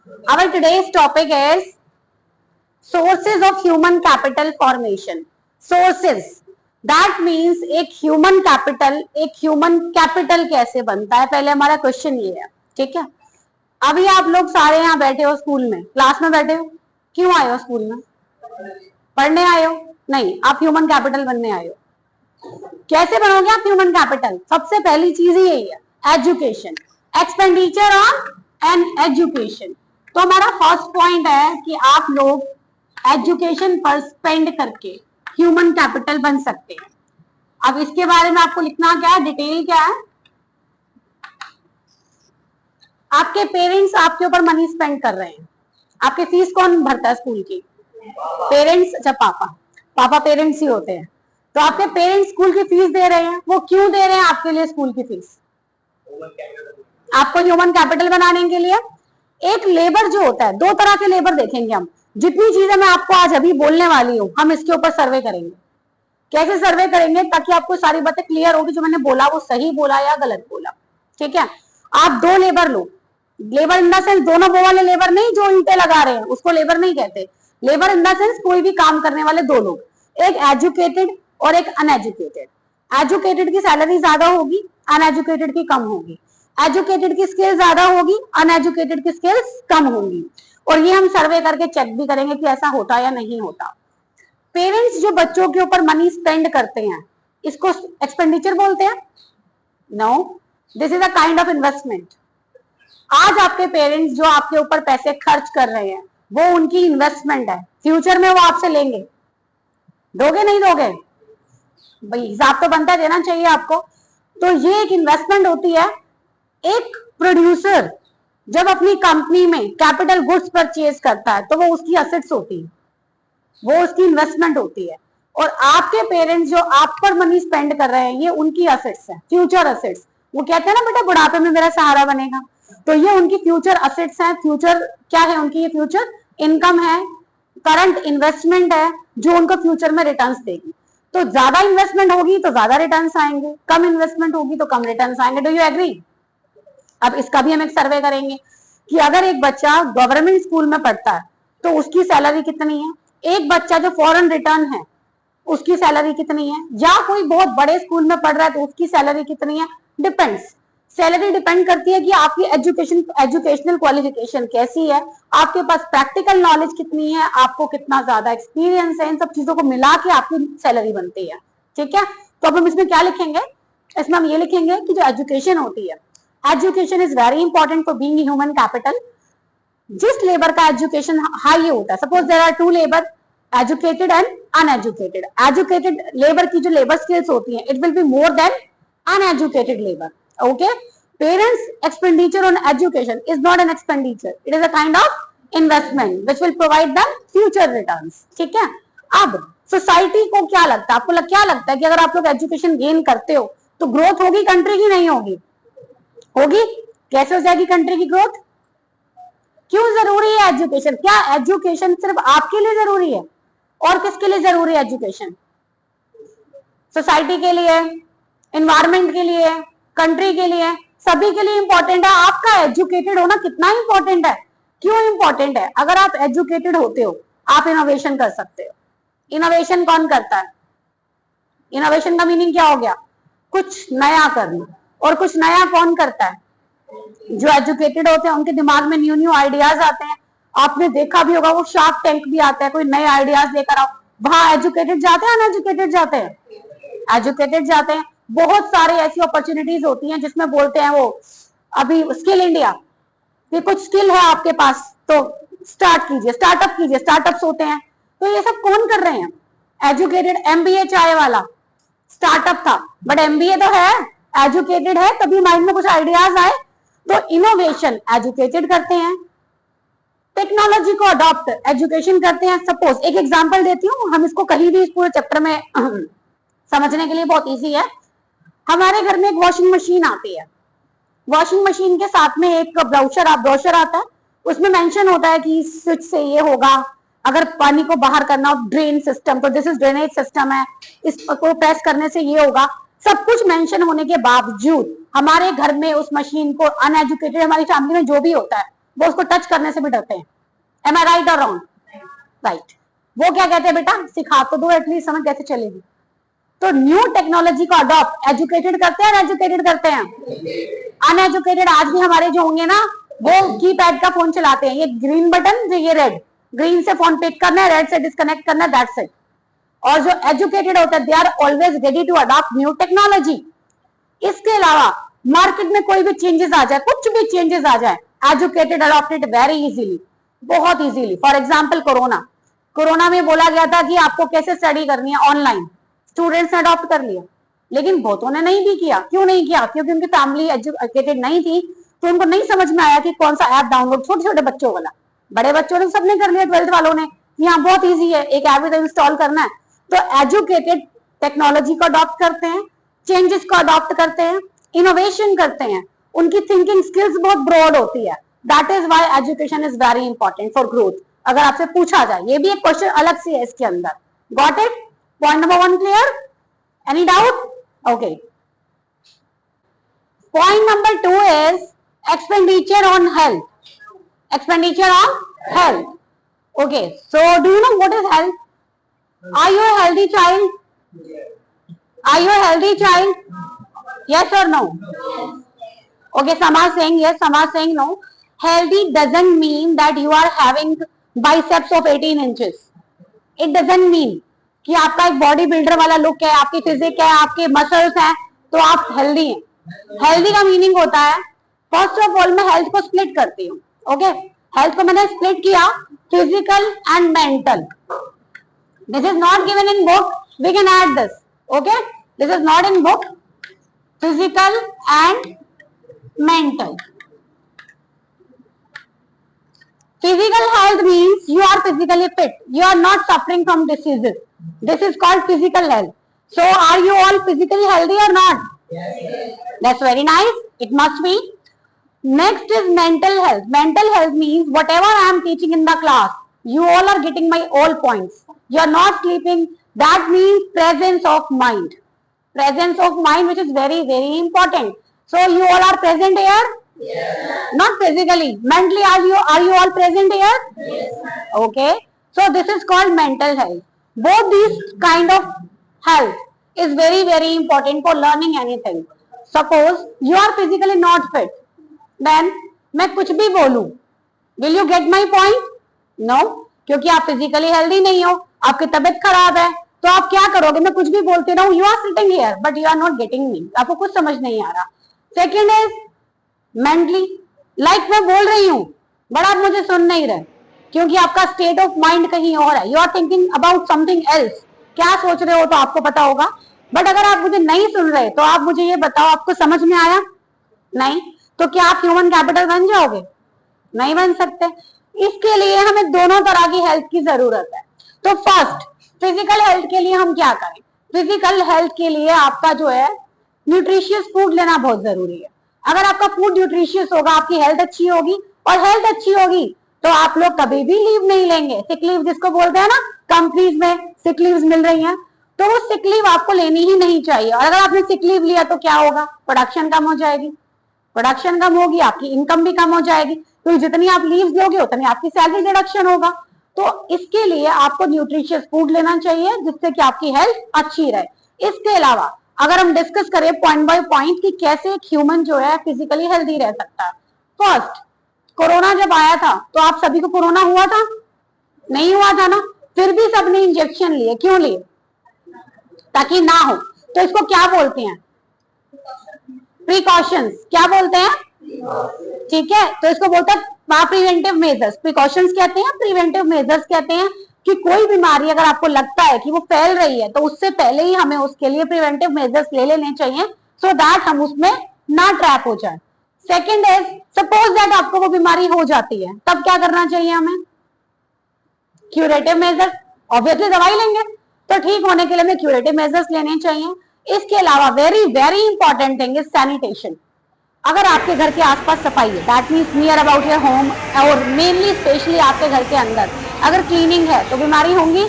Our today's topic is sources of human capital formation. Sources, that means एक human capital कैसे बनता है, पहले हमारा क्वेश्चन ये है, ठीक है। अभी आप लोग सारे यहाँ बैठे हो स्कूल में, क्लास में बैठे हो, क्यों आए हो स्कूल में? पढ़ने आए हो? नहीं, आप ह्यूमन कैपिटल बनने आए हो। कैसे बनोगे आप ह्यूमन कैपिटल? सबसे पहली चीज ही यही है, education, expenditure on an education. तो हमारा फर्स्ट पॉइंट है कि आप लोग एजुकेशन पर स्पेंड करके ह्यूमन कैपिटल बन सकते हैं। अब इसके बारे में आपको लिखना क्या है, डिटेल क्या है। आपके पेरेंट्स आपके ऊपर मनी स्पेंड कर रहे हैं, आपकी फीस कौन भरता है स्कूल की? पेरेंट्स। अच्छा, पापा पेरेंट्स ही होते हैं। तो आपके पेरेंट्स स्कूल की फीस दे रहे हैं, वो क्यों दे रहे हैं आपके लिए स्कूल की फीस? आपको ह्यूमन कैपिटल बनाने के लिए। एक लेबर जो होता है, दो तरह के लेबर देखेंगे हम। जितनी चीजें मैं आपको आज अभी बोलने वाली हूँ, हम इसके ऊपर सर्वे करेंगे। कैसे सर्वे करेंगे? ताकि आपको सारी बातें क्लियर होगी, जो मैंने बोला वो सही बोला या गलत बोला, ठीक है। आप दो labour low, labour in the sense दोनों वो वाले लेबर नहीं जो ईंटें लगा रहे हैं, उसको लेबर नहीं कहते। लेबर इन द सेंस कोई भी काम करने वाले दो लोग, एक एजुकेटेड और एक अनएजुकेटेड। एजुकेटेड की सैलरी ज्यादा होगी, अनएजुकेटेड की कम होगी। एजुकेटेड की स्किल ज्यादा होगी, अनएजुकेटेड की स्किल्स कम होंगी। और ये हम सर्वे करके चेक भी करेंगे कि ऐसा होता या नहीं होता। पेरेंट्स जो बच्चों के ऊपर मनी स्पेंड करते हैं, इसको एक्सपेंडिचर बोलते हैं? No, this is a kind of investment. आज आपके पेरेंट्स जो आपके ऊपर पैसे खर्च कर रहे हैं, वो उनकी इन्वेस्टमेंट है। फ्यूचर में वो आपसे लेंगे, दोगे नहीं दोगे? भाई हिसाब तो बनता देना चाहिए आपको। तो ये एक इन्वेस्टमेंट होती है। एक प्रोड्यूसर जब अपनी कंपनी में कैपिटल गुड्स परचेज करता है, तो वो उसकी असेट्स होती है, वो उसकी इन्वेस्टमेंट होती है। और आपके पेरेंट्स जो आप पर मनी स्पेंड कर रहे हैं, ये उनकी असेट्स है, फ्यूचर असेट्स। वो कहते हैं ना बेटा बुढ़ापे में मेरा सहारा बनेगा, तो ये उनकी फ्यूचर असेट्स हैं। फ्यूचर क्या है उनकी? ये फ्यूचर इनकम है, करंट इन्वेस्टमेंट है, जो उनको फ्यूचर में रिटर्न्स देगी। तो ज्यादा इन्वेस्टमेंट होगी तो ज्यादा रिटर्न्स आएंगे, कम इन्वेस्टमेंट होगी तो कम रिटर्न्स आएंगे। Do you agree? अब इसका भी हम एक सर्वे करेंगे कि अगर एक बच्चा गवर्नमेंट स्कूल में पढ़ता है तो उसकी सैलरी कितनी है, एक बच्चा जो फॉरेन रिटर्न है उसकी सैलरी कितनी है, या कोई बहुत बड़े स्कूल में पढ़ रहा है तो उसकी सैलरी कितनी है। डिपेंड्स। सैलरी डिपेंड करती है कि आपकी एजुकेशनल क्वालिफिकेशन कैसी है, आपके पास प्रैक्टिकल नॉलेज कितनी है, आपको कितना ज्यादा एक्सपीरियंस है। इन सब चीजों को मिला के आपकी सैलरी बनती है, ठीक है। तो अब हम इसमें क्या लिखेंगे? इसमें हम ये लिखेंगे कि जो एजुकेशन होती है, education is very important for being human capital. जिस लेबर का एजुकेशन हाई होता है, suppose there are two labour, educated and uneducated. Educated labour की जो लेबर स्किल्स होती हैं, it will be more than uneducated labour, okay. Parents expenditure on education is not an expenditure, it is a kind of investment which will provide the future returns, ठीक है। अब society को क्या लगता है, आपको क्या लगता है कि अगर आप लोग एजुकेशन गेन करते हो तो ग्रोथ होगी कंट्री की? नहीं होगी? होगी। कैसे हो जाएगी कंट्री की ग्रोथ? क्यों जरूरी है एजुकेशन? क्या एजुकेशन सिर्फ आपके लिए जरूरी है? और किसके लिए जरूरी है एजुकेशन? सोसाइटी के लिए, एनवायरमेंट के लिए, कंट्री के लिए, सभी के लिए इंपॉर्टेंट है। आपका एजुकेटेड होना कितना इंपॉर्टेंट है? क्यों इंपॉर्टेंट है? अगर आप एजुकेटेड होते हो, आप इनोवेशन कर सकते हो। इनोवेशन कौन करता है? इनोवेशन का मीनिंग क्या हो गया? कुछ नया करना। और कुछ नया कौन करता है? जो एजुकेटेड होते हैं, उनके दिमाग में न्यू न्यू आइडियाज आते हैं। आपने देखा भी होगा वो शार्क टैंक भी आता है, कोई नए आइडियाज लेकर आओ। वहां एजुकेटेड जाते हैं, अनएजुकेटेड जाते हैं? एजुकेटेड जाते हैं। बहुत सारे ऐसी अपॉर्चुनिटीज होती हैं जिसमें बोलते हैं वो अभी स्किल इंडिया, कि कुछ स्किल है आपके पास तो स्टार्ट कीजिए, स्टार्टअप कीजिए, स्टार्टअप्स होते हैं। तो ये सब कौन कर रहे हैं? एजुकेटेड। एमबीए चाय वाला स्टार्टअप था, बट एमबीए तो है, एजुकेटेड है, तभी माइंड में कुछ आइडियाज आए। तो इनोवेशन एजुकेटेड करते हैं, टेक्नोलॉजी को अडॉप्ट एजुकेशन करते हैं। सपोज एक एग्जांपल देती हूँ, हम इसको कहीं भी इस पूरे चैप्टर में समझने के लिए बहुत इजी है। हमारे घर में एक वॉशिंग मशीन आती है, वॉशिंग मशीन के साथ में एक ब्राउशर आता है, उसमें मेंशन होता है कि स्विच से ये होगा, अगर पानी को बाहर करना हो ड्रेन सिस्टम, तो दिस इज ड्रेनेज सिस्टम है, इसको प्रेस करने से ये होगा। सब कुछ मेंशन होने के बावजूद हमारे घर में उस मशीन को, अनएजुकेटेड हमारी फैमिली में जो भी होता है, वो उसको टच करने से भी डरते हैं। एम आई राइट और रॉन्ग? राइट। वो क्या कहते हैं बेटा, सिखा तो दो एटलीस्ट, समझ कैसे चलेगी। तो न्यू टेक्नोलॉजी को अडॉप्ट एजुकेटेड करते हैं, अनएजुकेटेड करते हैं? अनएजुकेटेड आज भी हमारे जो होंगे ना, वो कीपैड का फोन चलाते हैं, ये ग्रीन बटन, जो ये रेड, ग्रीन से फोन पिक करना है, रेड से डिस्कनेक्ट करना है, दैट्स इट। और जो एजुकेटेड होता है, they are always ready to adopt new technology. इसके अलावा मार्केट में कोई भी चेंजेस आ जाए, कुछ भी चेंजेस आ जाए, educated adopt it very easily, बहुत इजीली। फॉर एग्जांपल कोरोना में बोला गया था कि आपको कैसे स्टडी करनी है ऑनलाइन, स्टूडेंट्स ने अडॉप्ट कर लिया, लेकिन बहुतों ने नहीं भी किया। क्यों नहीं किया? क्योंकि उनकी फैमिली एजुकेटेड नहीं थी, तो उनको नहीं समझ में आया कि कौन सा ऐप डाउनलोड, छोटे छोटे बच्चों वाला। बड़े बच्चों ने सबने कर लिया, 12th वालों ने, यहाँ बहुत ईजी है, एक ऐप इंस्टॉल करना है। तो एजुकेटेड टेक्नोलॉजी को अडॉप्ट करते हैं, चेंजेस को अडॉप्ट करते हैं, इनोवेशन करते हैं, उनकी थिंकिंग स्किल्स बहुत ब्रॉड होती है। That is why education is very important for growth. अगर आपसे पूछा जाए, ये भी एक क्वेश्चन अलग से है इसके अंदर। Got it? Point number 1 clear? Any doubt? Okay. Point number 2 is expenditure on health. Expenditure on health. Okay, so do you know what is health? Are you a healthy child? Are you a healthy child? Yes or no? Okay, some are saying yes, some are saying no. Healthy doesn't mean that you are having biceps of 18 inches. It doesn't mean कि आपका एक body builder वाला look है, आपकी physique है, आपके muscles हैं, तो आप हेल्दी हैं। हेल्दी का मीनिंग होता है, फर्स्ट ऑफ ऑल मैं हेल्थ को स्प्लिट करती हूँ। ओके, हेल्थ को मैंने स्प्लिट किया, physical and mental. This is not given in book, we can add this. Okay, this is not in book, physical and mental. Physical health means you are physically fit, you are not suffering from diseases. This is called physical health. So are you all physically healthy or not? Yes. That's very nice, it must be. Next is mental health. Mental health means whatever I am teaching in the class, you all are getting my all points, you are not sleeping. That means presence of mind. Presence of mind, which is very important. So you all are present here? Yes. Not physically, mentally are you all present here? Yes. Okay, so this is called mental health. Both these kind of health is very important for learning anything. Suppose you are physically not fit, then मैं कुछ भी बोलूं, will you get my point? No, क्योंकि आप physically healthy नहीं हो, आपकी तबीयत खराब है, तो आप क्या करोगे? मैं कुछ भी बोलते रहूं, you are sitting here but you are not getting me, आपको कुछ समझ नहीं आ रहा। सेकेंड इज मेंटली, लाइक मैं बोल रही हूँ बट आप मुझे सुन नहीं रहे, क्योंकि आपका स्टेट ऑफ माइंड कहीं और है, you are thinking about something else. क्या सोच रहे हो तो आपको पता होगा, बट अगर आप मुझे नहीं सुन रहे तो आप मुझे ये बताओ, आपको समझ में आया? नहीं, तो क्या आप ह्यूमन कैपिटल बन जाओगे? नहीं बन सकते। इसके लिए हमें दोनों तरह की हेल्थ की जरूरत है। तो फर्स्ट, फिजिकल हेल्थ के लिए हम क्या करें? फिजिकल हेल्थ के लिए आपका जो है न्यूट्रिशियस फूड लेना बहुत जरूरी है। अगर आपका फूड न्यूट्रिशियस होगा, आपकी हेल्थ अच्छी होगी, और हेल्थ अच्छी होगी तो आप लोग कभी भी लीव नहीं लेंगे। सिक लीव जिसको बोलते हैं ना, कंपनीज में सिक लीव्स मिल रही हैं, तो वो सिक लीव आपको लेनी ही नहीं चाहिए। और अगर आपने सिक लीव लिया तो क्या होगा? प्रोडक्शन कम हो जाएगी, प्रोडक्शन कम होगी, आपकी इनकम भी कम हो जाएगी, तो जितनी आप लीव्स लोगे उतनी आपकी सैलरी डिडक्शन होगा। तो इसके लिए आपको न्यूट्रिशियस फूड लेना चाहिए जिससे कि आपकी हेल्थ अच्छी रहे। इसके अलावा अगर हम डिस्कस करें पॉइंट बाय पॉइंट कि कैसे एक ह्यूमन जो है फिजिकली हेल्दी रह सकता है। फर्स्ट, कोरोना जब आया था तो आप सभी को कोरोना हुआ था? नहीं हुआ था ना, फिर भी सबने इंजेक्शन लिए, क्यों लिए? ताकि ना हो। तो इसको क्या बोलते हैं? प्रिकॉशंस। क्या बोलते हैं? ठीक है, तो इसको बोलते हैं प्रिवेंटिव मेजर्स। प्रिकॉशंस कहते हैं, प्रिवेंटिव मेजर्स कहते हैं कि कोई बीमारी अगर आपको लगता है कि वो फैल रही है तो उससे पहले ही हमें उसके लिए प्रिवेंटिव मेजर्स ले लेने चाहिए, सो दैट हम उसमें ना ट्रैप हो जाए। सेकेंड इज, सपोज दैट आपको वो बीमारी हो जाती है, तब क्या करना चाहिए हमें? Curative measures. ऑब्वियसली दवाई लेंगे, तो ठीक होने के लिए हमें क्यूरेटिव मेजर्स लेने चाहिए। इसके अलावा very important thing is sanitation. अगर आपके घर के आसपास सफाई है, that means near about your home, और मेनली स्पेशली आपके घर के अंदर अगर क्लीनिंग है तो बीमारी होंगी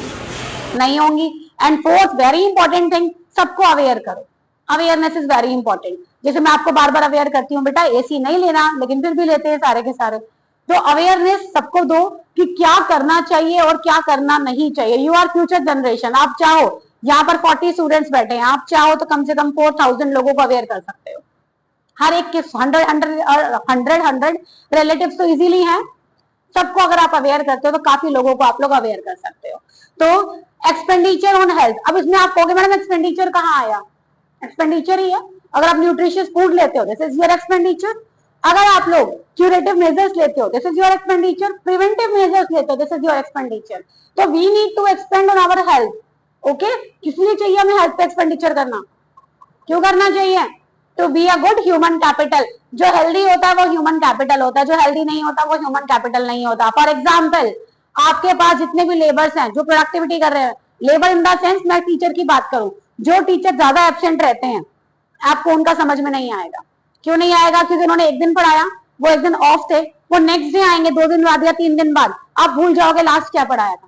नहीं होंगी। And fourth very important thing, सबको अवेयर करो। Awareness is very important. जैसे मैं आपको बार बार अवेयर करती हूँ, बेटा एसी नहीं लेना, लेकिन फिर भी लेते हैं सारे के सारे। तो अवेयरनेस सबको दो कि क्या करना चाहिए और क्या करना नहीं चाहिए। You are future generation. आप चाहो, यहाँ पर 40 स्टूडेंट्स बैठे हैं, आप चाहो तो कम से कम 4000 लोगों को अवेयर कर सकते हो। हर एक के 100 रिलेटिव्स तो इजीली हैं, सबको अगर आप अवेयर करते हो तो काफी लोगों को आप लोग अवेयर कर सकते हो। तो एक्सपेंडिचर ऑन हेल्थ, अब इसमें आप कहोगे मैडम एक्सपेंडिचर कहाँ आया, एक्सपेंडिचर ही है। अगर आप न्यूट्रिशियस फूड लेते हो दिस इज योर एक्सपेंडिचर, अगर आप लोग क्यूरेटिव मेजर्स लेते हो this is your expenditure, preventive measures लेते हो दिस इज योर एक्सपेंडिचर। तो we need to expend on our health. Okay, इसलिए चाहिए हमें हेल्थ पे एक्सपेंडिचर करना। क्यों करना चाहिए? To be a good human capital. जो हेल्दी होता है वो ह्यूमन कैपिटल होता है, जो हेल्दी नहीं होता वो ह्यूमन कैपिटल नहीं होता। फॉर एग्जाम्पल, आपके पास जितने भी लेबर्स हैं जो प्रोडक्टिविटी कर रहे हैं, लेबर इन द सेंस मैं टीचर की बात करूं, जो टीचर ज्यादा एब्सेंट रहते हैं आपको उनका समझ में नहीं आएगा। क्यों नहीं आएगा? क्योंकि उन्होंने एक दिन पढ़ाया, वो एक दिन ऑफ थे, वो नेक्स्ट डे आएंगे 2 दिन बाद या 3 दिन बाद, आप भूल जाओगे लास्ट क्या पढ़ाया था।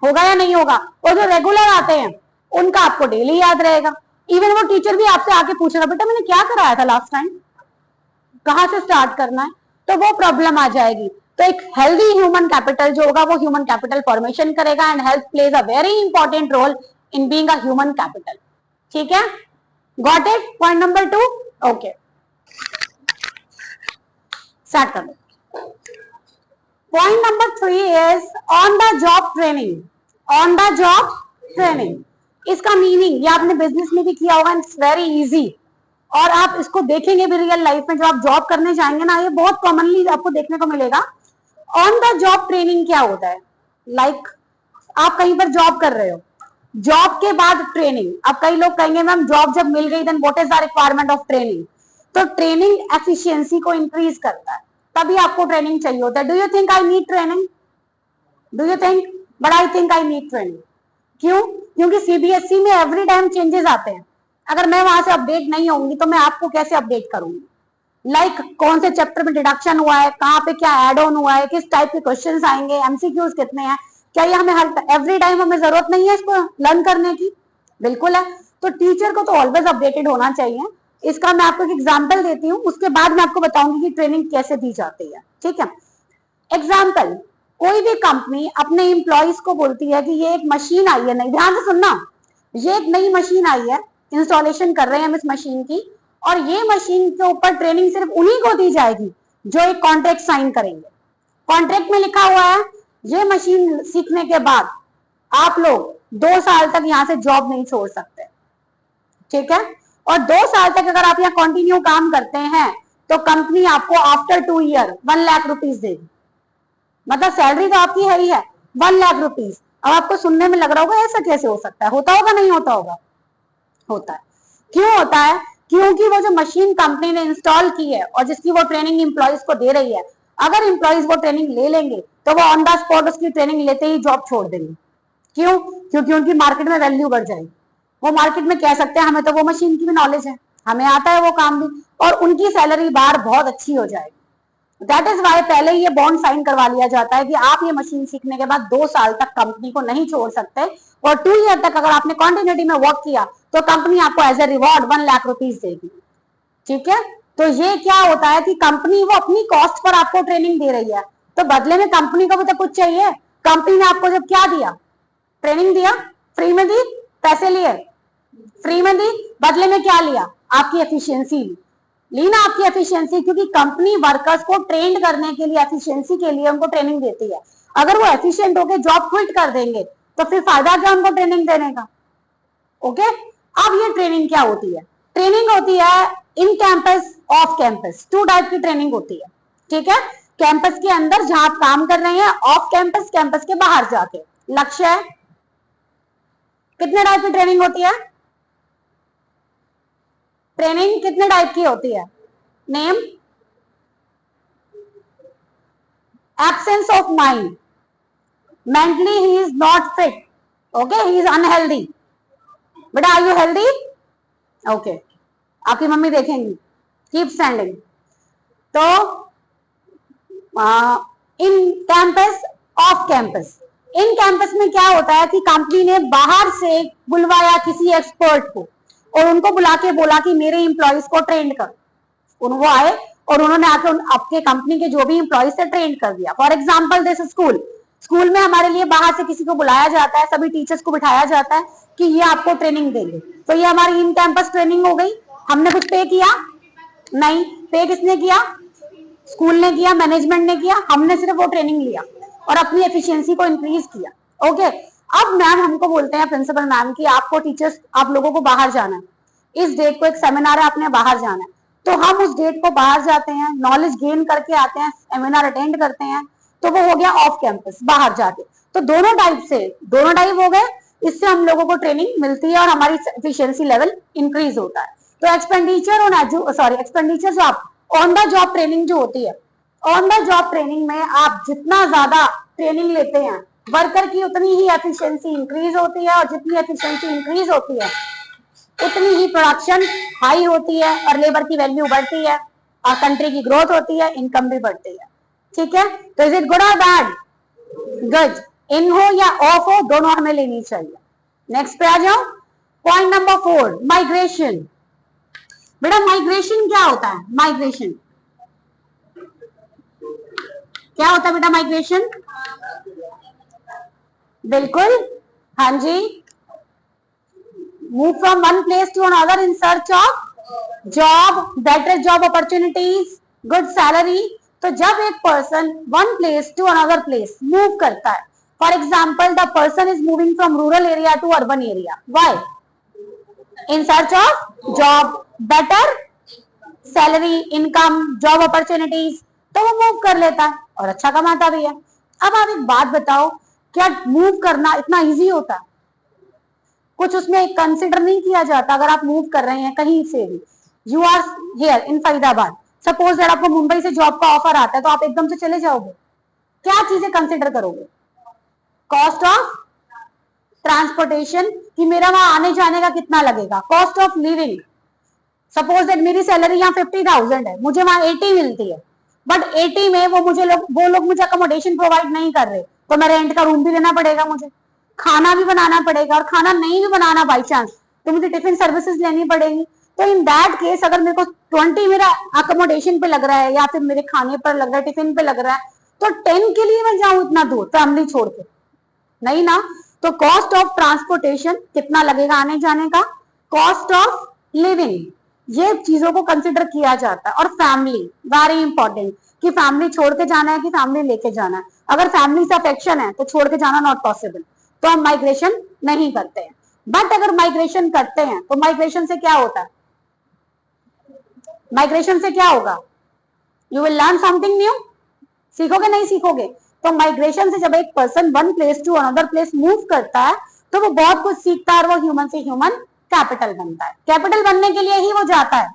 होगा या नहीं होगा? और जो रेगुलर आते हैं उनका आपको डेली याद रहेगा। इवन वो टीचर भी आपसे आके पूछेगा बेटा मैंने क्या कराया था लास्ट टाइम, कहां से स्टार्ट करना है, तो वो प्रॉब्लम आ जाएगी। तो एक हेल्दी ह्यूमन कैपिटल जो होगा वो ह्यूमन कैपिटल फॉर्मेशन करेगा and health plays a very important role in being a human capital. ठीक है, got it? Point number 2। Okay, start कर दो। Point number 3 is on the job training. On the job training, इसका meaning ये आपने business में भी किया होगा, इट्स वेरी इजी, और आप इसको देखेंगे भी रियल लाइफ में। जब आप जॉब करने जाएंगे ना, ये बहुत कॉमनली आपको देखने को मिलेगा। ऑन द जॉब ट्रेनिंग क्या होता है? लाइक आप कहीं पर जॉब कर रहे हो, जॉब के बाद ट्रेनिंग। अब कई लोग कहेंगे मैम जॉब जब मिल गई then what is the requirement of training? तो ट्रेनिंग एफिशिएंसी को इंक्रीज करता है, तभी आपको ट्रेनिंग चाहिए होता है। Do you think I need training? Do you think? But I think I need training. क्यों? क्योंकि सीबीएसई में एवरी टाइम चेंजेस आते हैं। अगर मैं वहां से अपडेट नहीं होंगी तो मैं आपको कैसे अपडेट करूंगी? लाइक कौन से चैप्टर में डिडक्शन हुआ है, कहाँ पे क्या एड ऑन हुआ है, किस टाइप के क्वेश्चंस आएंगे, एमसीक्यूज कितने हैं, क्या ये हमें एवरी टाइम हमें जरूरत नहीं है इसको लर्न करने की? बिल्कुल है। तो टीचर को तो ऑलवेज अपडेटेड होना चाहिए। इसका मैं आपको एक एग्जाम्पल देती हूँ, उसके बाद मैं आपको बताऊंगी कि ट्रेनिंग कैसे दी जाती है। ठीक है, एग्जाम्पल, कोई भी कंपनी अपने एम्प्लॉइज को बोलती है कि ये एक मशीन आई है नई, ध्यान से सुनना, ये एक नई मशीन आई है, इंस्टॉलेशन कर रहे हैं हम इस मशीन की, और ये मशीन के ऊपर ट्रेनिंग सिर्फ उन्हीं को दी जाएगी जो एक कॉन्ट्रैक्ट साइन करेंगे। कॉन्ट्रैक्ट में लिखा हुआ है ये मशीन सीखने के बाद आप लोग 2 साल तक यहाँ से जॉब नहीं छोड़ सकते। ठीक है, और 2 साल तक अगर आप यहाँ कंटिन्यू काम करते हैं तो कंपनी आपको आफ्टर 2 ईयर 1 लाख रुपीज देगी। मतलब सैलरी तो आपकी है ही है, 1 लाख रुपीज। अब आपको सुनने में लग रहा होगा ऐसा कैसे हो सकता है? होता होगा नहीं होता होगा? होता है। क्यों होता है? क्योंकि वो जो मशीन कंपनी ने इंस्टॉल की है और जिसकी वो ट्रेनिंग एम्प्लॉइज को दे रही है, अगर एम्प्लॉइज वो ट्रेनिंग ले लेंगे तो वो ऑन द स्पॉट उसकी ट्रेनिंग लेते ही जॉब छोड़ देंगे। क्यों? क्योंकि उनकी मार्केट में वैल्यू बढ़ जाएगी। वो मार्केट में कह सकते हैं हमें तो वो मशीन की भी नॉलेज है, हमें आता है वो काम भी, और उनकी सैलरी बार बहुत अच्छी हो जाएगी। दैट इज वाई पहले ये बॉन्ड साइन करवा लिया जाता है कि आप ये मशीन सीखने के बाद 2 साल तक कंपनी को नहीं छोड़ सकते, और 2 ईयर तक अगर आपने कॉन्टिन्यूटी में वर्क किया तो कंपनी आपको as a reward 1 lakh rupees देगी। ठीक है, तो ये क्या होता है कि कंपनी वो अपनी कॉस्ट पर आपको ट्रेनिंग दे रही है, तो बदले में कंपनी को भी तो कुछ चाहिए। कंपनी ने आपको जब क्या दिया, ट्रेनिंग दिया, फ्री में दी, पैसे लिए, फ्री में दी, बदले में क्या लिया? आपकी एफिशिएंसी ली ना, आपकी एफिशिएंसी, क्योंकि कंपनी वर्कर्स को ट्रेन करने के लिए, एफिशिएंसी के लिए उनको ट्रेनिंग देती है। अगर वो एफिशिएंट होकर जॉब क्विट कर देंगे तो फिर फायदा क्या उनको ट्रेनिंग देने का? ओके, अब ये ट्रेनिंग क्या होती है? ट्रेनिंग होती है in campus, off campus, 2 type की ट्रेनिंग होती है। ठीक है, कैंपस के अंदर जहां आप काम कर रहे हैं, ऑफ कैंपस, कैंपस के बाहर जाके। लक्ष्य है कितने टाइप की ट्रेनिंग होती है? ट्रेनिंग कितने टाइप की होती है? Name, absence of mind, mentally he is not fit, okay, he is unhealthy. बेटा आर यू हेल्दी? ओके, आपकी मम्मी देखेंगी, कीप स्टैंडिंग। तो in campus, off campus. In campus में क्या होता है कि कंपनी ने बाहर से बुलवाया किसी एक्सपर्ट को और उनको बुला के बोला कि मेरे एम्प्लॉइज को ट्रेन करो। वो आए और उन्होंने आके आपके कंपनी के जो भी एम्प्लॉय से ट्रेन कर दिया। फॉर एग्जाम्पल दिस स्कूल में हमारे लिए बाहर से किसी को बुलाया जाता है, सभी टीचर्स को बिठाया जाता है कि ये आपको ट्रेनिंग देंगे, तो ये हमारी इन कैंपस ट्रेनिंग हो गई। हमने कुछ पे किया नहीं, पे किसने किया? स्कूल ने किया, मैनेजमेंट ने किया, हमने सिर्फ वो ट्रेनिंग लिया और अपनी एफिशिएंसी को इंक्रीज किया। ओके, अब मैम हमको बोलते हैं प्रिंसिपल मैम कि आपको टीचर्स, आप लोगों को बाहर जाना है, इस डेट को एक सेमिनार है, आपने बाहर जाना है, तो हम उस डेट को बाहर जाते हैं, नॉलेज गेन करके आते हैं, सेमिनार अटेंड करते हैं, तो वो हो गया ऑफ कैंपस, बाहर जाके। तो दोनों टाइप हो गए, इससे हम लोगों को ट्रेनिंग मिलती है और हमारी एफिशिएंसी लेवल इंक्रीज होता है। तो एक्सपेंडिचर जो आप ऑन द जॉब ट्रेनिंग जो होती है, ऑन द जॉब ट्रेनिंग में आप जितना ज्यादा ट्रेनिंग लेते हैं वर्कर की, उतनी ही एफिशिएंसी इंक्रीज होती है, और जितनी एफिशिएंसी इंक्रीज होती है उतनी ही प्रोडक्शन हाई होती है और लेबर की वैल्यू बढ़ती है और कंट्री की ग्रोथ होती है, इनकम भी बढ़ती है। ठीक है, तो इज इट गुड और बैड? गुड। इन हो या ऑफ हो, दोनों हमें लेनी चाहिए। नेक्स्ट पे आ जाओ, पॉइंट नंबर 4, माइग्रेशन। बेटा माइग्रेशन क्या होता है? माइग्रेशन क्या होता है बेटा? माइग्रेशन, बिल्कुल, हाँ जी, move from one place to another in search of job, better job opportunities, good salary. तो जब एक person one place to another place move करता है, for example the person is moving from rural area to urban area, why? In search of job, better salary, income, job opportunities, तो वो move कर लेता है और अच्छा कमाता भी है। अब आप एक बात बताओ, क्या मूव करना इतना इजी होता? कुछ उसमें कंसिडर नहीं किया जाता। अगर आप मूव कर रहे हैं कहीं से भी, you are here in Faridabad, suppose that आपको मुंबई से जॉब का ऑफर आता है, तो आप एकदम से चले जाओगे, क्या चीजें कंसिडर करोगे? कॉस्ट ऑफ ट्रांसपोर्टेशन, कि मेरा वहां आने जाने का कितना लगेगा, cost of living. Suppose that मेरी सैलरी यहाँ 50,000 है, मुझे वहां 80 मिलती है, बट 80 में वो लोग मुझे अकोमोडेशन प्रोवाइड नहीं कर रहे, तो मैं रेंट का रूम भी लेना पड़ेगा, मुझे खाना भी बनाना पड़ेगा, और खाना नहीं भी बनाना बाई चांस तो मुझे टिफिन सर्विसेज लेनी पड़ेगी। तो इन दैट केस अगर मेरे को 20 मेरा अकोमोडेशन पे लग रहा है या फिर मेरे खाने पर लग रहा है, टिफिन पे लग रहा है, तो 10 के लिए मैं जाऊं इतना दूर फैमिली छोड़ के? नहीं ना। तो कॉस्ट ऑफ ट्रांसपोर्टेशन कितना लगेगा आने जाने का, कॉस्ट ऑफ लिविंग, ये चीजों को कंसिडर किया जाता है। और फैमिली, वेरी इंपॉर्टेंट, कि फैमिली छोड़ के जाना है कि फैमिली लेके जाना है। अगर फैमिली से अफेक्शन है तो छोड़ के जाना नॉट पॉसिबल, तो हम माइग्रेशन नहीं करते हैं। बट अगर माइग्रेशन करते हैं तो माइग्रेशन से क्या होता है? माइग्रेशन से क्या होगा? You will learn something new, सीखोगे नहीं सीखोगे? तो माइग्रेशन से जब एक person one place to another place move करता है तो वो बहुत कुछ सीखता है और वो ह्यूमन से ह्यूमन कैपिटल बनता है। कैपिटल बनने के लिए ही वो जाता है,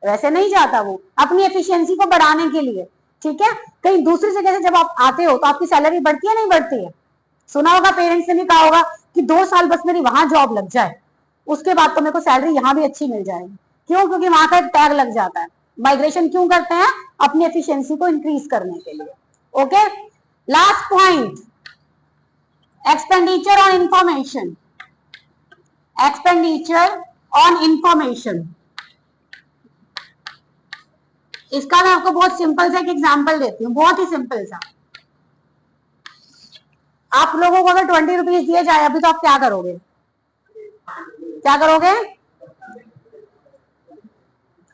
वैसे नहीं जाता, वो अपनी एफिशिएंसी को बढ़ाने के लिए। ठीक है, कहीं दूसरी जगह से जब आप आते हो तो आपकी सैलरी बढ़ती है नहीं बढ़ती है? सुना होगा, पेरेंट्स ने भी कहा होगा कि 2 साल बस मेरी वहां जॉब लग जाए, उसके बाद तो मेरे को सैलरी यहाँ भी अच्छी मिल जाएगी। क्यों? क्योंकि वहां का एक टैग लग जाता है। माइग्रेशन क्यों करते हैं? अपनी एफिशिएंसी को इंक्रीज करने के लिए। Okay, last point, expenditure on information. Expenditure on information, इसका मैं आपको बहुत सिंपल सा एक एग्जांपल देती हूँ, बहुत ही सिंपल सा। आप लोगों को अगर 20 रुपीज दिए जाए अभी, तो आप क्या करोगे? क्या करोगे?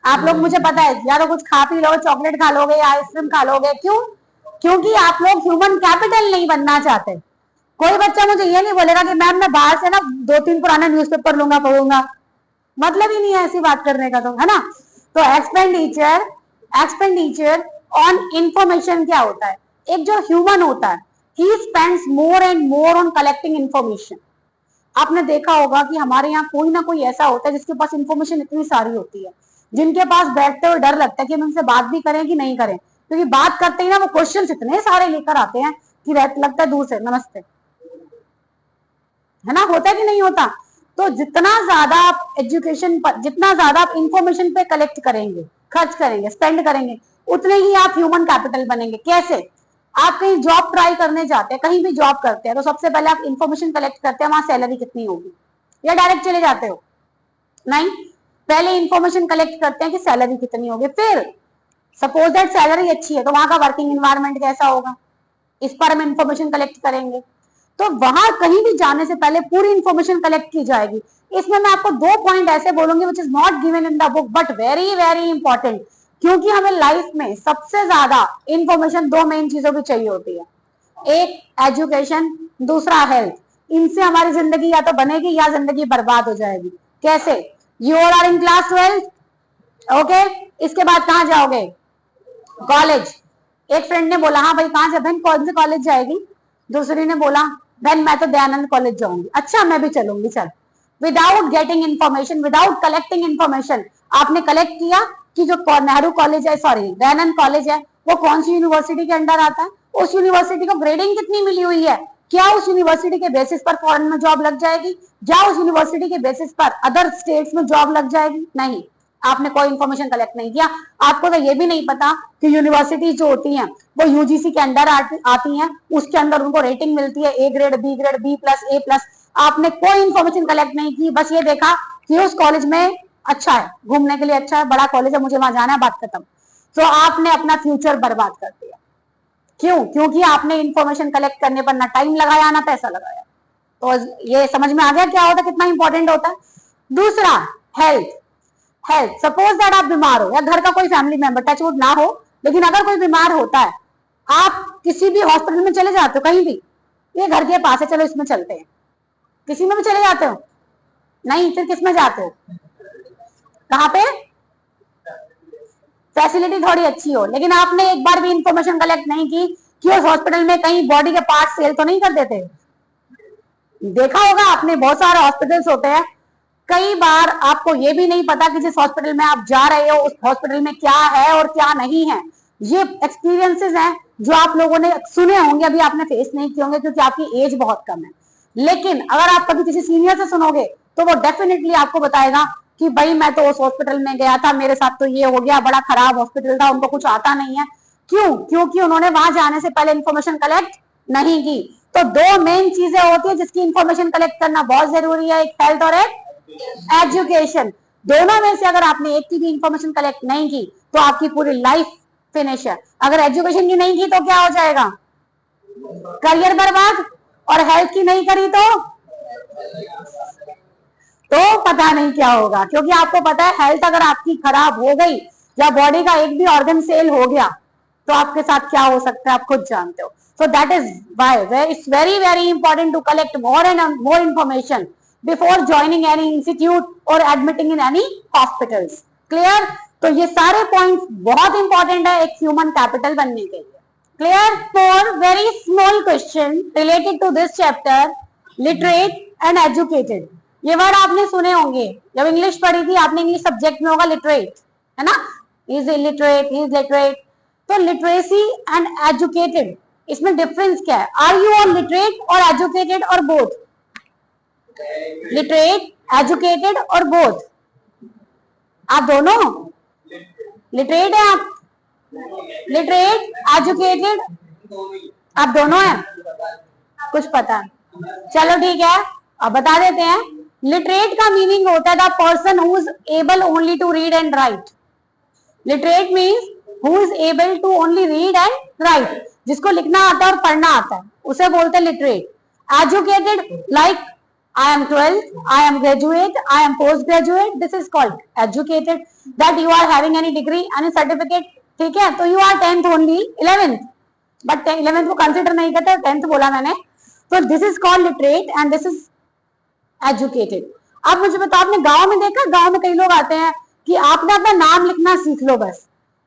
आप लोग, मुझे पता है, या तो कुछ खा पी लो, चॉकलेट खा लोगे या आइसक्रीम खा लोगे। क्यों? क्योंकि आप लोग ह्यूमन कैपिटल नहीं बनना चाहते। कोई बच्चा मुझे ये नहीं बोलेगा कि मैम मैं बाहर से ना 2-3 पुराने न्यूज़पेपर लूंगा पढ़ूंगा, मतलब ही नहीं है ऐसी बात करने का, तो है ना। तो एक्सपेंडिचर ऑन इंफॉर्मेशन क्या होता है? एक जो ह्यूमन होता है, he spends more and more on collecting information. आपने देखा होगा कि हमारे यहाँ कोई ना कोई ऐसा होता है जिसके पास इंफॉर्मेशन इतनी सारी होती है, जिनके पास बैठते हुए डर लगता है कि हम उनसे बात भी करें कि नहीं करें, क्योंकि बात करते ही ना वो क्वेश्चंस इतने सारे लेकर आते हैं कि लगता है दूर से नमस्ते, है ना। होता है कि नहीं होता? तो जितना ज्यादा आप एजुकेशन पर, जितना ज्यादा आप इंफॉर्मेशन पे कलेक्ट करेंगे, खर्च करेंगे, स्पेंड करेंगे, उतने ही आप ह्यूमन कैपिटल बनेंगे। कैसे? आप कहीं जॉब ट्राई करने जाते हैं, कहीं भी जॉब करते हैं, तो सबसे पहले आप इंफॉर्मेशन कलेक्ट करते हैं वहां सैलरी कितनी होगी, या डायरेक्ट चले जाते हो? नहीं, पहले इंफॉर्मेशन कलेक्ट करते हैं कि सैलरी कितनी होगी, फिर सपोज दैट सैलरी अच्छी है तो वहां का वर्किंग एनवायरनमेंट कैसा होगा, इस पर हम इंफॉर्मेशन कलेक्ट करेंगे। तो वहां कहीं भी जाने से पहले पूरी इंफॉर्मेशन कलेक्ट की जाएगी। इसमें मैं आपको 2 पॉइंट ऐसे बोलूंगी which is not given in the book but very very important, क्योंकि हमें लाइफ में सबसे ज्यादा इंफॉर्मेशन 2 मेन चीजों की चाहिए होती है, एक एजुकेशन, दूसरा हेल्थ। इनसे हमारी जिंदगी या तो बनेगी या जिंदगी बर्बाद हो जाएगी। कैसे? You all are in class 12, okay, इसके बाद कहां जाओगे? कॉलेज। एक फ्रेंड ने बोला हाँ भाई कहां से, बहन कौन से कॉलेज जाएगी? दूसरी ने बोला बहन मैं तो दयानंद कॉलेज जाऊंगी। अच्छा मैं भी चलूंगी, चल। Without getting information, without collecting information, आपने कलेक्ट किया कि जो नेहरू कॉलेज है, सॉरी दयानंद कॉलेज है, वो कौन सी यूनिवर्सिटी के अंडर आता है, उस यूनिवर्सिटी को ग्रेडिंग कितनी मिली हुई है, क्या उस यूनिवर्सिटी के बेसिस पर फॉरेन में जॉब लग जाएगी, क्या उस यूनिवर्सिटी के बेसिस पर अदर स्टेट्स में जॉब लग जाएगी? नहीं, आपने कोई इंफॉर्मेशन कलेक्ट नहीं किया। आपको तो ये भी नहीं पता कि यूनिवर्सिटी जो होती हैं वो यूजीसी के अंडर आती हैं, उसके अंदर उनको रेटिंग मिलती है A grade, B grade, B plus, A plus. आपने कोई इंफॉर्मेशन कलेक्ट नहीं की, बस ये देखा कि उस कॉलेज में अच्छा है, घूमने के लिए अच्छा है, बड़ा कॉलेज है, मुझे वहां जाना है, बात खत्म। तो आपने अपना फ्यूचर बर्बाद कर दिया। क्यों? क्योंकि आपने इंफॉर्मेशन कलेक्ट करने पर ना टाइम लगाया ना पैसा लगाया। तो ये समझ में आ गया क्या होता है, कितना इंपॉर्टेंट होता है। दूसरा, हेल्थ। हेल्थ, सपोज दैट आप बीमार हो या घर का कोई फैमिली मेंबर, टचवुड ना हो, लेकिन अगर कोई बीमार होता है, आप किसी भी हॉस्पिटल में चले जाते हो, कहीं भी, ये घर के पास है चलो इसमें चलते हैं, किसी में भी चले जाते हो? नहीं, फिर किस में जाते हो? कहां पे? फैसिलिटी थोड़ी अच्छी हो, लेकिन आपने एक बार भी इंफॉर्मेशन कलेक्ट नहीं की कि उस हॉस्पिटल में कहीं बॉडी के पार्ट सेल तो नहीं कर देते। देखा होगा आपने, बहुत सारे हॉस्पिटल्स होते हैं, कई बार आपको ये भी नहीं पता कि जिस हॉस्पिटल में आप जा रहे हो उस हॉस्पिटल में क्या है और क्या नहीं है। ये एक्सपीरियंसेस हैं जो आप लोगों ने सुने होंगे, अभी आपने फेस नहीं किए होंगे क्योंकि आपकी एज बहुत कम है। लेकिन अगर आप कभी किसी सीनियर से सुनोगे तो वो डेफिनेटली आपको बताएगा कि भाई मैं तो उस हॉस्पिटल में गया था, मेरे साथ तो ये हो गया, बड़ा खराब हॉस्पिटल था, उनको कुछ आता नहीं है। क्यों? क्योंकि उन्होंने वहां जाने से पहले इंफॉर्मेशन कलेक्ट नहीं की। तो 2 मेन चीजें होती है जिसकी इंफॉर्मेशन कलेक्ट करना बहुत जरूरी है, एक हेल्थ और एक एजुकेशन। दोनों में से अगर आपने एक की भी इंफॉर्मेशन कलेक्ट नहीं की तो आपकी पूरी लाइफ फिनिश है। अगर एजुकेशन की नहीं की तो क्या हो जाएगा? करियर बर्बाद। और हेल्थ की नहीं करी तो पता नहीं क्या होगा, क्योंकि आपको पता है हेल्थ अगर आपकी खराब हो गई या बॉडी का एक भी ऑर्गन फेल हो गया तो आपके साथ क्या हो सकता है आप खुद जानते हो। So that is why it's very very important to collect more and more information before joining any institute or admitting in any hospitals. Clear? तो ये सारे पॉइंट्स बहुत इंपॉर्टेंट है एक ह्यूमन कैपिटल बनने के लिए। Clear? For very small question related to this chapter, literate and educated. ये वर्ड आपने सुने होंगे, जब इंग्लिश पढ़ी थी आपने, इंग्लिश सब्जेक्ट में होगा लिटरेट, है ना, इज इलिटरेट, इज लिटरेट। तो लिटरेसी एंड एजुकेटेड, इसमें डिफरेंस क्या है? आर यू ऑन लिटरेट और एजुकेटेड और बोथ? लिटरेट, एजुकेटेड और बोथ, आप दोनों लिटरेट है, आप लिटरेट, एजुकेटेड, आप दोनों हैं? कुछ पता? चलो ठीक है, अब बता देते हैं। लिटरेट का मीनिंग होता है the person who is able only to read and write. Literate means who is able to only read and write, जिसको लिखना आता है और पढ़ना आता है उसे बोलते हैं literate. Educated, like I am 12th, I am graduate, I am post graduate, this is called educated. That you are having any degree, any certificate, ठीक है, तो you are 10th only, 11th, but 11th को consider नहीं करते, 10th बोला मैंने। तो this is called literate and this is educated. अब मुझे बताओ, आपने गांव में देखा, गांव में कई लोग आते हैं कि आपने अपना नाम लिखना सीख लो, बस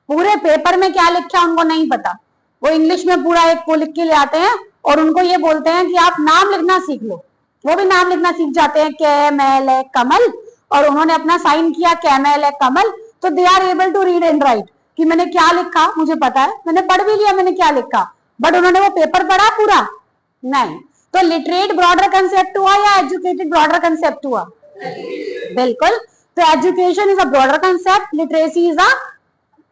पूरे पेपर में क्या लिखा उनको नहीं पता, वो इंग्लिश में पूरा एक को लिख के ले आते हैं और उनको ये बोलते हैं कि आप नाम लिखना सीख लो। वो भी नाम लिखना सीख जाते हैं, कैमल है कमल, और उन्होंने अपना साइन किया कैमल है कमल, तो they are able to read and write कि मैंने क्या लिखा मुझे पता है, मैंने पढ़ भी लिया मैंने क्या लिखा, बट उन्होंने वो पेपर पढ़ा पूरा नहीं। तो लिटरेट ब्रॉडर कंसेप्ट हुआ या एजुकेटेड ब्रॉडर कंसेप्ट हुआ? बिल्कुल। तो education is a broader concept, literacy is a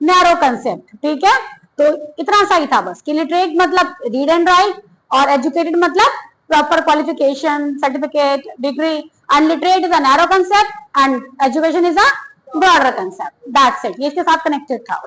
narrow concept, ठीक है। तो इतना सा ही था बस कि लिटरेट मतलब रीड एंड राइट और एजुकेटेड मतलब proper qualification, certificate, degree, and literate is a narrow concept and education is a broader concept, that's it. ये इसके साथ कनेक्टेड था।